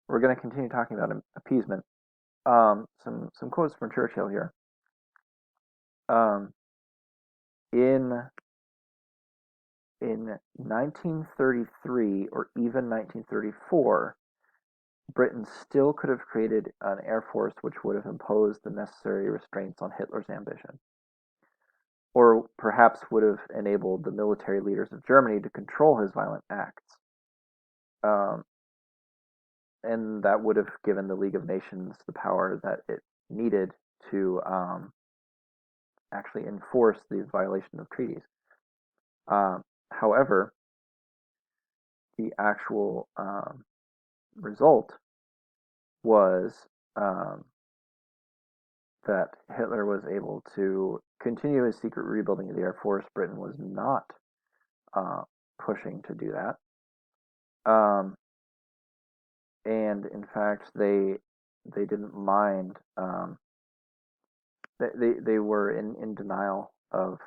we're going to continue talking about appeasement. Some quotes from Churchill here. Um, in in 1933 or even 1934, Britain still could have created an air force which would have imposed the necessary restraints on Hitler's ambition, or perhaps would have enabled the military leaders of Germany to control his violent acts. Um, and that would have given the League of Nations the power that it needed to actually enforce these violations of treaties. However, the actual result was um, that Hitler was able to continue his secret rebuilding of the Air Force. Britain was not uh, pushing to do that. Um, and in fact, they didn't mind. They were in denial of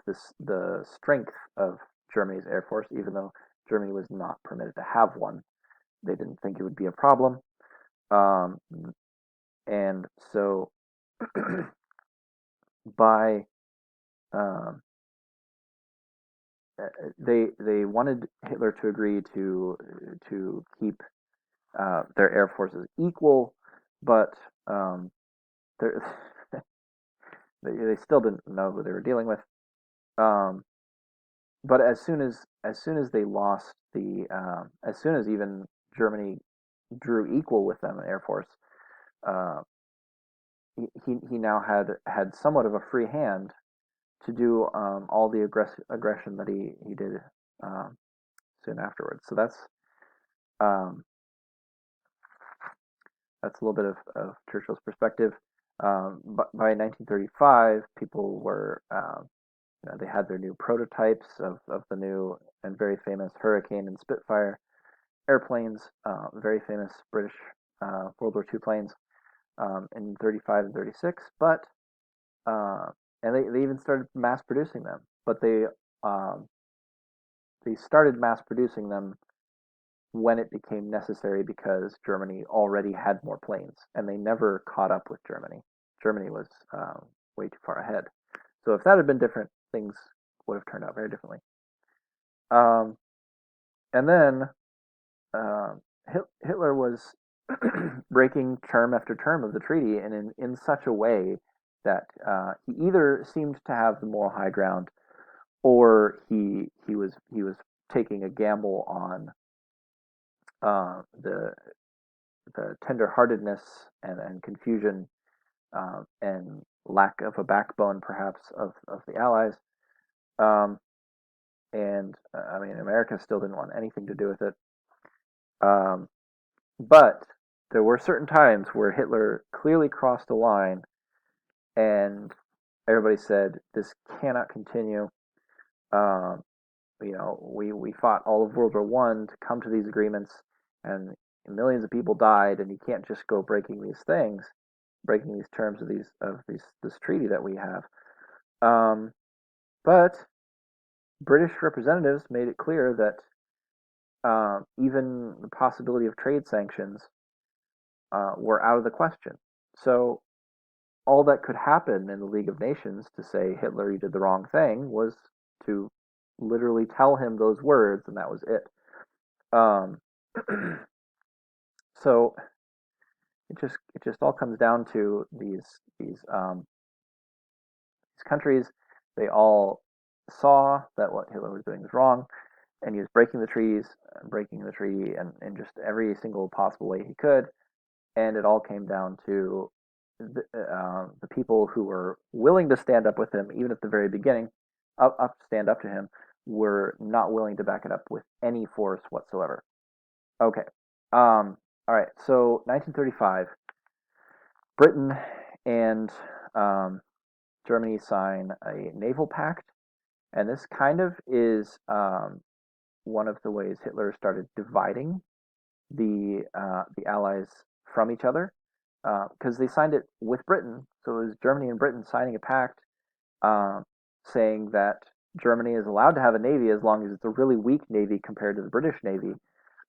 the strength of Germany's air force, even though Germany was not permitted to have one. They didn't think it would be a problem, um, and so by um, they wanted Hitler to agree to keep their air forces equal, but um, they still didn't know who they were dealing with. Um, but as soon as they lost as soon as even Germany drew equal with them in air force, uh, he now had somewhat of a free hand to do all the aggression that he did um, soon afterwards. So um, that's a little bit of Churchill's perspective. But by 1935, people were they had their new prototypes of the new and very famous Hurricane and Spitfire airplanes, very famous British World War II planes in 35 and 36. But and they even started mass producing them. But um, they started mass producing them when it became necessary because Germany already had more planes, and they never caught up with Germany. Germany was way too far ahead. So if that had been different, things would have turned out very differently. Um, and then uh, Hitler was breaking term after term of the treaty, and in such a way that he either seemed to have the moral high ground, or he was taking a gamble on the tenderheartedness and confusion and lack of a backbone, perhaps, of the Allies. Um, and I mean, America still didn't want anything to do with it. Um, but there were certain times where Hitler clearly crossed a line, and everybody said, "This cannot continue." Um, we fought all of World War One to come to these agreements, and millions of people died, and you can't just go breaking these things, breaking these terms of this treaty that we have. Um, but British representatives made it clear that even the possibility of trade sanctions were out of the question. So all that could happen in the League of Nations to say Hitler, you did the wrong thing, was to literally tell him those words, and that was it. Um, so it just all comes down to these countries. They all saw that what Hitler was doing was wrong, and he was breaking the treaties, breaking the treaty, and in just every single possible way he could. And it all came down to the people who were willing to stand up with him, even at the very beginning, stand up to him, were not willing to back it up with any force whatsoever. Okay. All right. So 1935, Britain and um, Germany sign a naval pact, and this kind of is one of the ways Hitler started dividing the Allies from each other, because they signed it with Britain. So it was Germany and Britain signing a pact uh, saying that Germany is allowed to have a navy as long as it's a really weak navy compared to the British Navy,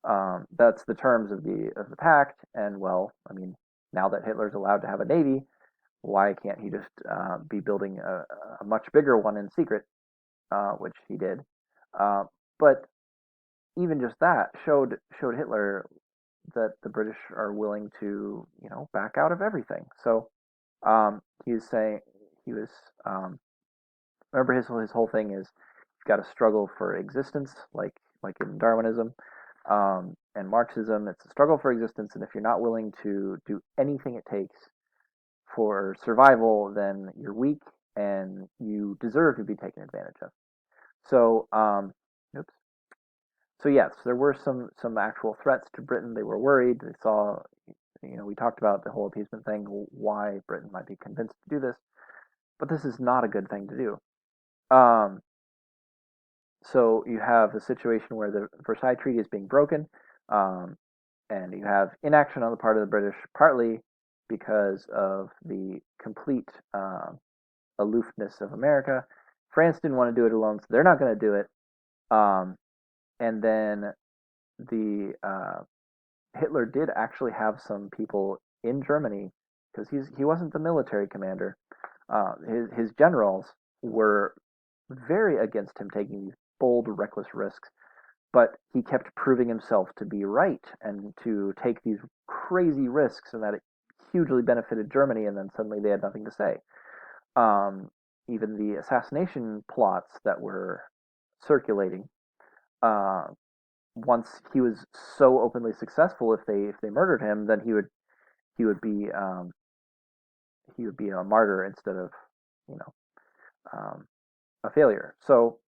That's the terms of the pact. And well, I mean, now that Hitler's allowed to have a navy, why can't he just be building a much bigger one in secret, which he did. Uh, but even just that showed Hitler that the British are willing to, back out of everything. So he was saying he was remember his whole thing is you've got to struggle for existence, like in Darwinism and Marxism. It's a struggle for existence, and if you're not willing to do anything it takes for survival, then you're weak and you deserve to be taken advantage of. So, oops. So yes, there were some actual threats to Britain. They were worried. They saw, we talked about the whole appeasement thing, why Britain might be convinced to do this, but this is not a good thing to do. Um, so you have a situation where the Versailles Treaty is being broken, um, and you have inaction on the part of the British, partly because of the complete aloofness of America. France didn't want to do it alone, so they're not going to do it. Um, and then the Hitler did actually have some people in Germany because he wasn't the military commander. His generals were very against him taking these bold, reckless risks, but he kept proving himself to be right and to take these crazy risks, and that it hugely benefited Germany. And then suddenly they had nothing to say. Um, Even the assassination plots that were circulating, uh, once he was so openly successful, if they murdered him, then he would be he would be a martyr instead of you know um, a failure. So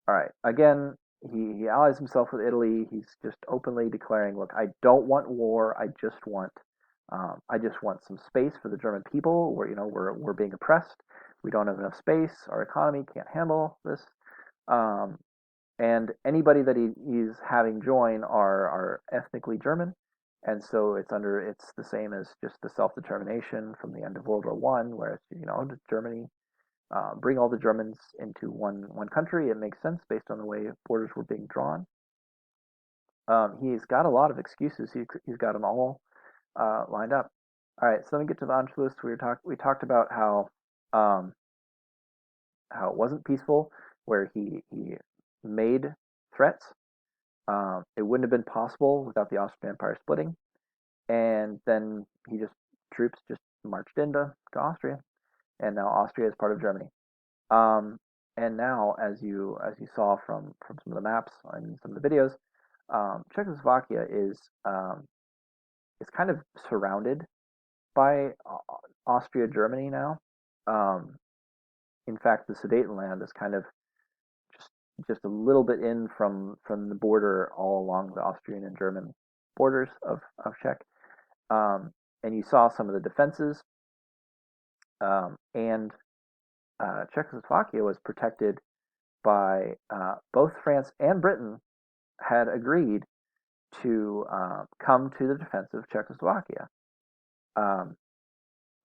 all right, again, he allies himself with Italy. He's just openly declaring, look, I don't want war. I just want some space for the German people. We're being oppressed. We don't have enough space. Our economy can't handle this. Um, and anybody that he's having join are ethnically German, and so it's the same as just the self determination from the end of World War I, where it's Germany bring all the Germans into one country. It makes sense based on the way borders were being drawn. He's got a lot of excuses. He's got them all lined up. All right, so let me get to the Anschluss. We talked about um, how it wasn't peaceful, where he made threats. It wouldn't have been possible without the Austrian Empire splitting, and then troops just marched into to Austria, and now Austria is part of Germany. Um, and now, as you saw from some of the maps and some of the videos, Czechoslovakia is kind of surrounded by Austria Germany now. Um, in fact, the Sudetenland is kind of just just a little bit in from the border all along the Austrian and German borders of Czech. And you saw some of the defenses, and Czechoslovakia was protected by both France and Britain had agreed to come to the defense of Czechoslovakia. Um,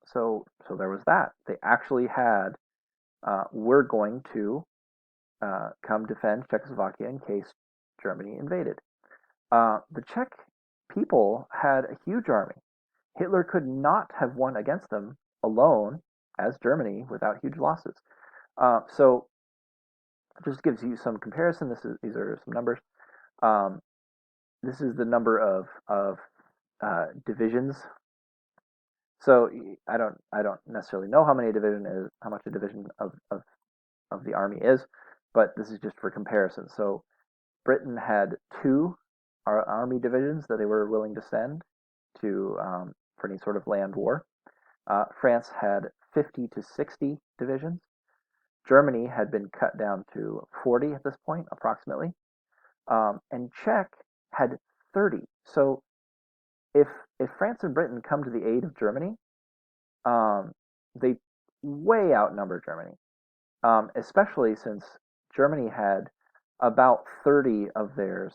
so there was that. They actually had we're going to come defend Czechoslovakia in case Germany invaded. The Czech people had a huge army. Hitler could not have won against them alone as Germany without huge losses. So just gives you some comparison. These are some numbers. Um, this is the number of divisions. So I don't necessarily know how much a division of the army is, but this is just for comparison. So Britain had two army divisions that they were willing to send to for any sort of land war. France had 50 to 60 divisions. Germany had been cut down to 40 at this point, approximately, and Czech had 30. So if if France and Britain come to the aid of Germany, um, they way outnumber Germany, especially since Germany had about 30 of theirs.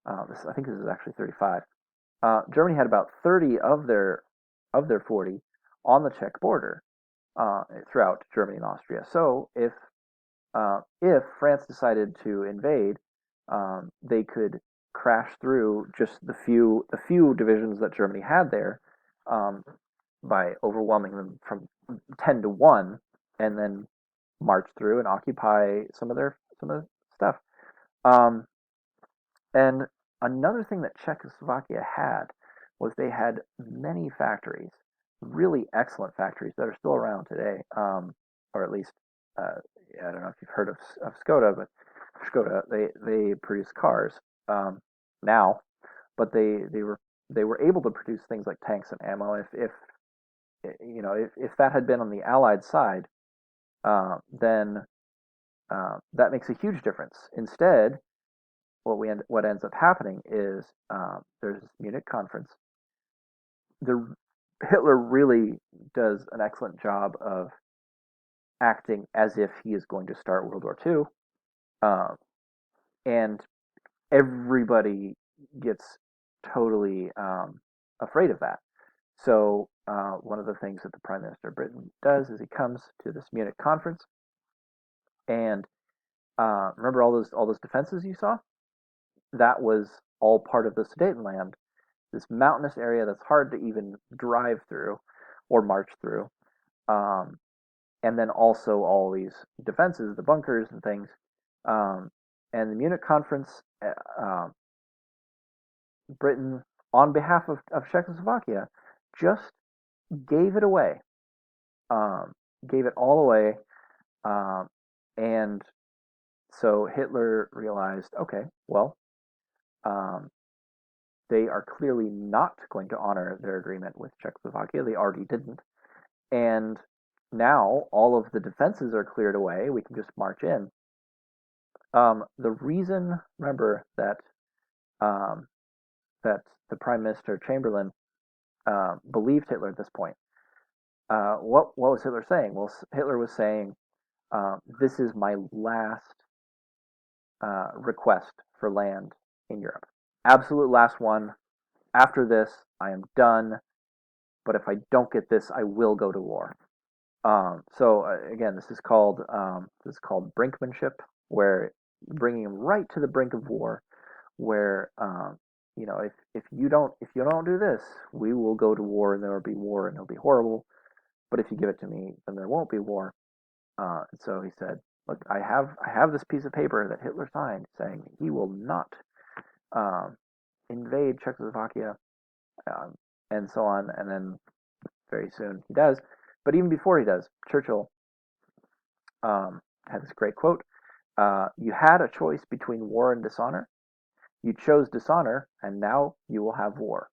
I think this is actually 35. Germany had about 30 of their 40 on the Czech border throughout Germany and Austria. So if France decided to invade, they could crash through just the few divisions that Germany had there, um, by overwhelming them from 10 to 1, and then march through and occupy some of the stuff. Um, and another thing that Czechoslovakia had was they had many factories, really excellent factories that are still around today, or at least uh, I don't know if you've heard of Skoda, but Skoda they produce cars um, now, but they were able to produce things like tanks and ammo. If that had been on the Allied side, then that makes a huge difference. Instead, what ends up happening is there's this Munich conference. The Hitler really does an excellent job of acting as if he is going to start World War II, and everybody gets totally afraid of that. So one of the things that the Prime Minister of Britain does is he comes to this Munich conference, and remember all those defenses you saw? That was all part of the Sudetenland, this mountainous area that's hard to even drive through or march through. Um, and then also all these defenses, the bunkers and things. Um, and the Munich conference, Britain, on behalf of Czechoslovakia, just gave it away, um, gave it all away. Um, and so Hitler realized, okay, well, um, they are clearly not going to honor their agreement with Czechoslovakia. They already didn't. And now all of the defenses are cleared away. We can just march in. The reason, remember, um, that the Prime Minister Chamberlain believed Hitler at this point. What was Hitler saying? Well, Hitler was saying, "This is my last request for land in Europe. Absolute last one. After this, I am done. But if I don't get this, I will go to war." So again, this is called brinkmanship, where bringing him right to the brink of war, where if you don't do this, we will go to war, and there will be war, and it'll be horrible. But if you give it to me, then there won't be war. And so he said, "Look, I have this piece of paper that Hitler signed saying he will not um, invade Czechoslovakia, um, and so on." And then very soon he does. But even before he does, Churchill had this great quote: "You had a choice between war and dishonor. You chose dishonor, and now you will have war."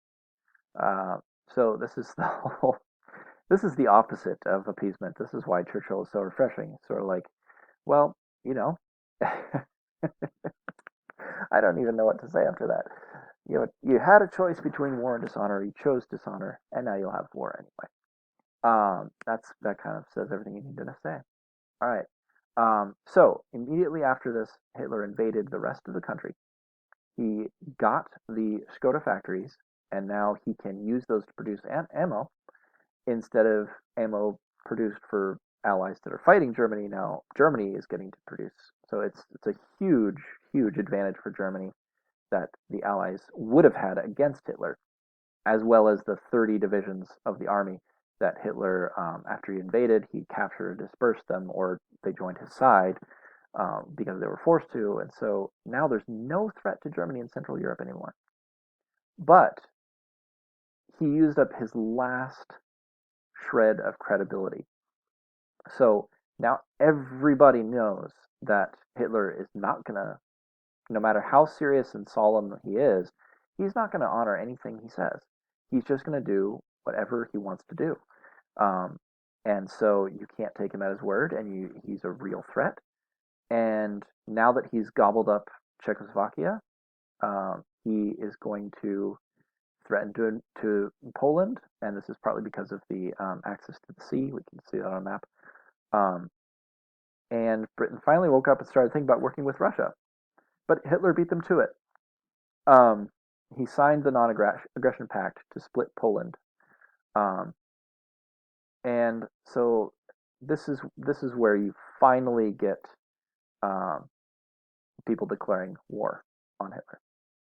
Uh, so this is the whole. This is the opposite of appeasement. This is why Churchill is so refreshing. It's sort of like, well, you know, I don't even know what to say after that. You had a choice between war and dishonor. You chose dishonor, and now you'll have war anyway. That kind of says everything you need to say. All right. So immediately after this, Hitler invaded the rest of the country. He got the Skoda factories, and now he can use those to produce ammo instead of ammo produced for allies that are fighting Germany. Now Germany is getting to produce. So it's a huge advantage for Germany that the Allies would have had against Hitler, as well as the 30 divisions of the army that Hitler, after he invaded, he captured and dispersed them, or they joined his side because they were forced to. And so now there's no threat to Germany in Central Europe anymore. But he used up his last shred of credibility. So now everybody knows that Hitler is not going to, no matter how serious and solemn he is, he's not going to honor anything he says. He's just going to do whatever he wants to do. Um, and so you can't take him at his word, and he's a real threat. And now that he's gobbled up Czechoslovakia, he is going to threaten to Poland, and this is partly because of the access to the sea. We can see that on a map. Um, and Britain finally woke up and started thinking about working with Russia, but Hitler beat them to it. Um, he signed the non-aggression pact to split Poland, um, and so this is where you finally get um, people declaring war on Hitler.